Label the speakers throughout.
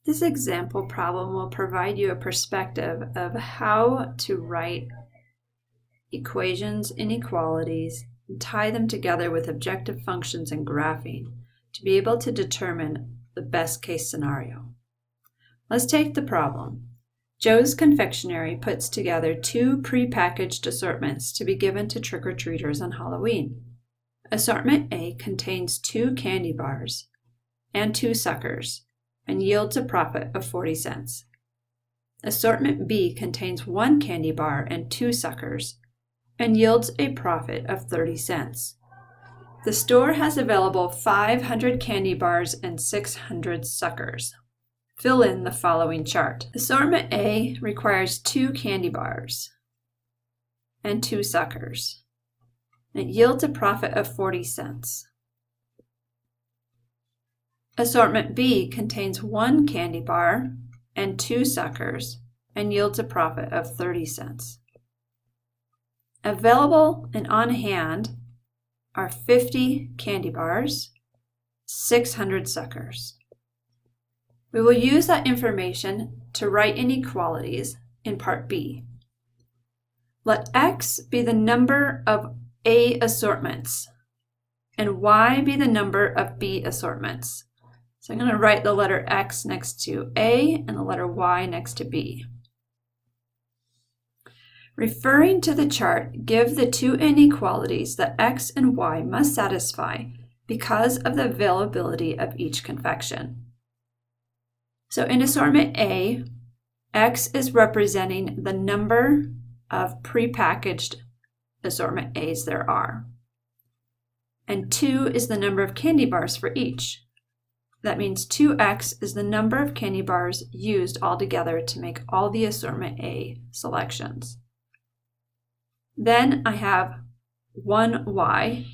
Speaker 1: This example problem will provide you a perspective of how to write equations, inequalities, and tie them together with objective functions and graphing to be able to determine the best case scenario. Let's take the problem. Joe's Confectionery puts together 2 prepackaged assortments to be given to trick-or-treaters on Halloween. Assortment A contains 2 candy bars and 2 suckers and yields a profit of 40 cents. Assortment B contains 1 candy bar and 2 suckers and yields a profit of 30 cents. The store has available 500 candy bars and 600 suckers. Fill in the following chart. Assortment A requires 2 candy bars and 2 suckers. It yields a profit of 40 cents. Assortment B contains 1 candy bar and 2 suckers and yields a profit of 30 cents. Available and on hand are 50 candy bars, 600 suckers. We will use that information to write inequalities in part B. Let X be the number of A assortments and Y be the number of B assortments. So I'm going to write the letter X next to A and the letter Y next to B. Referring to the chart, give the 2 inequalities that X and Y must satisfy because of the availability of each confection. So in assortment A, X is representing the number of prepackaged assortment A's there are. And 2 is the number of candy bars for each. That means 2X is the number of candy bars used altogether to make all the assortment A selections. Then I have 1Y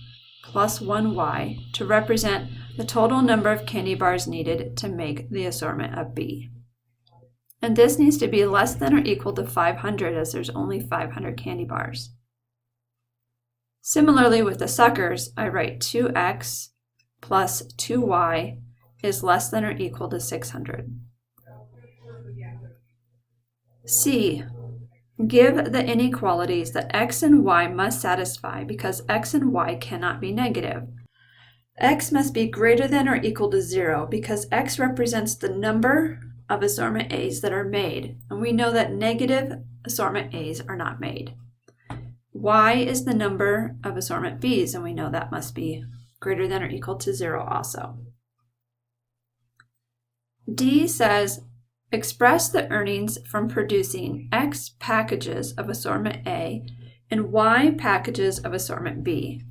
Speaker 1: plus 1Y to represent the total number of candy bars needed to make the assortment of B. And this needs to be less than or equal to 500 as there's only 500 candy bars. Similarly with the suckers, I write 2X plus 2Y is less than or equal to 600. C. Give the inequalities that X and Y must satisfy because X and Y cannot be negative. X must be greater than or equal to 0 because X represents the number of assortment A's that are made, and we know that negative assortment A's are not made. Y is the number of assortment B's, and we know that must be greater than or equal to 0 also. D says, express the earnings from producing X packages of assortment A and Y packages of assortment B.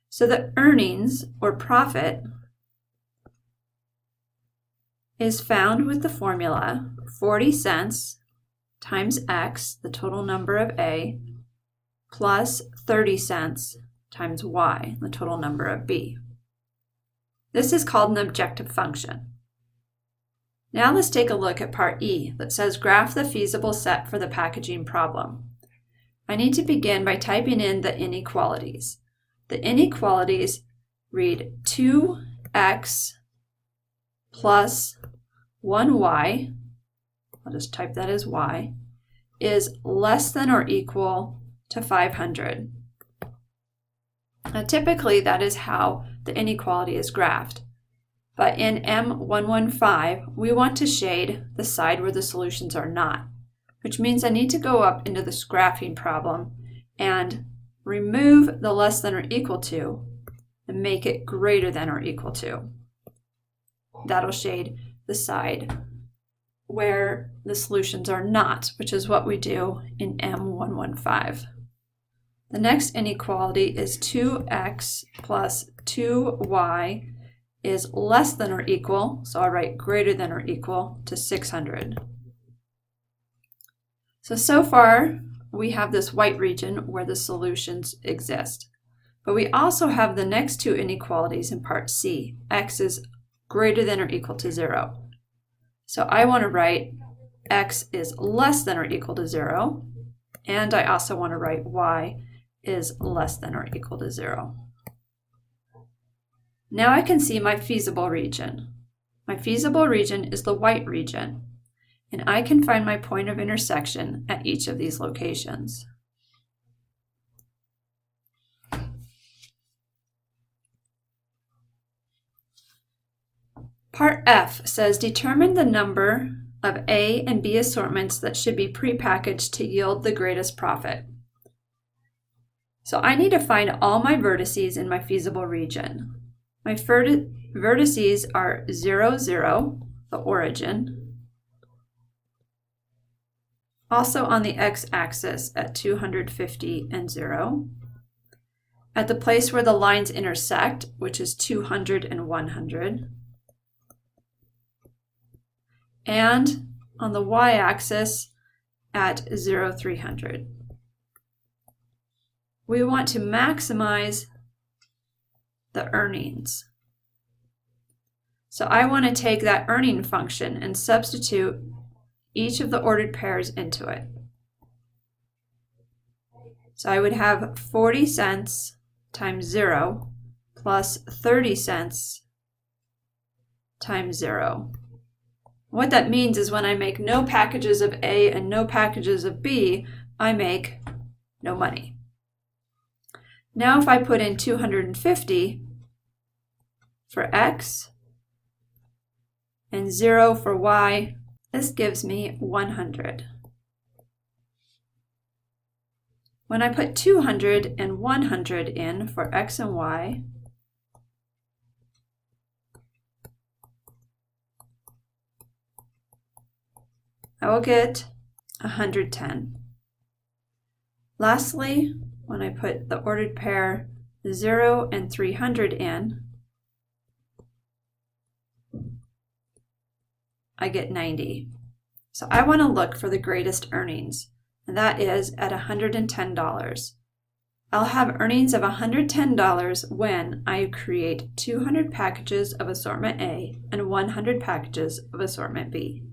Speaker 1: So the earnings, or profit, is found with the formula 40 cents times X, the total number of A, plus 30 cents times Y, the total number of B. This is called an objective function. Now let's take a look at part E that says graph the feasible set for the packaging problem. I need to begin by typing in the inequalities. The inequalities read 2X plus 1Y, I'll just type that as Y, is less than or equal to 500. Now typically that is how the inequality is graphed. But in M115, we want to shade the side where the solutions are not, which means I need to go up into this graphing problem and remove the less than or equal to and make it greater than or equal to. That'll shade the side where the solutions are not, which is what we do in M115. The next inequality is 2X plus 2Y is less than or equal, so I'll write greater than or equal to 600. So far, we have this white region where the solutions exist. But we also have the next 2 inequalities in part C. X is greater than or equal to 0. So I want to write X is less than or equal to 0, and I also want to write Y is less than or equal to 0. Now I can see my feasible region. My feasible region is the white region, and I can find my point of intersection at each of these locations. Part F says determine the number of A and B assortments that should be prepackaged to yield the greatest profit. So I need to find all my vertices in my feasible region. My vertices are 0, 0, the origin, also on the x-axis at 250 and 0, at the place where the lines intersect, which is 200 and 100, and on the y-axis at 0, 300. We want to maximize the earnings. So I want to take that earning function and substitute each of the ordered pairs into it. So I would have 40 cents times 0 plus 30 cents times 0. What that means is when I make no packages of A and no packages of B, I make no money. Now if I put in 250 for X and 0 for Y, this gives me 100. When I put 200 and 100 in for X and Y, I will get 110. Lastly, when I put the ordered pair 0 and 300 in, I get 90. So I want to look for the greatest earnings, and that is at $110. I'll have earnings of $110 when I create 200 packages of assortment A and 100 packages of assortment B.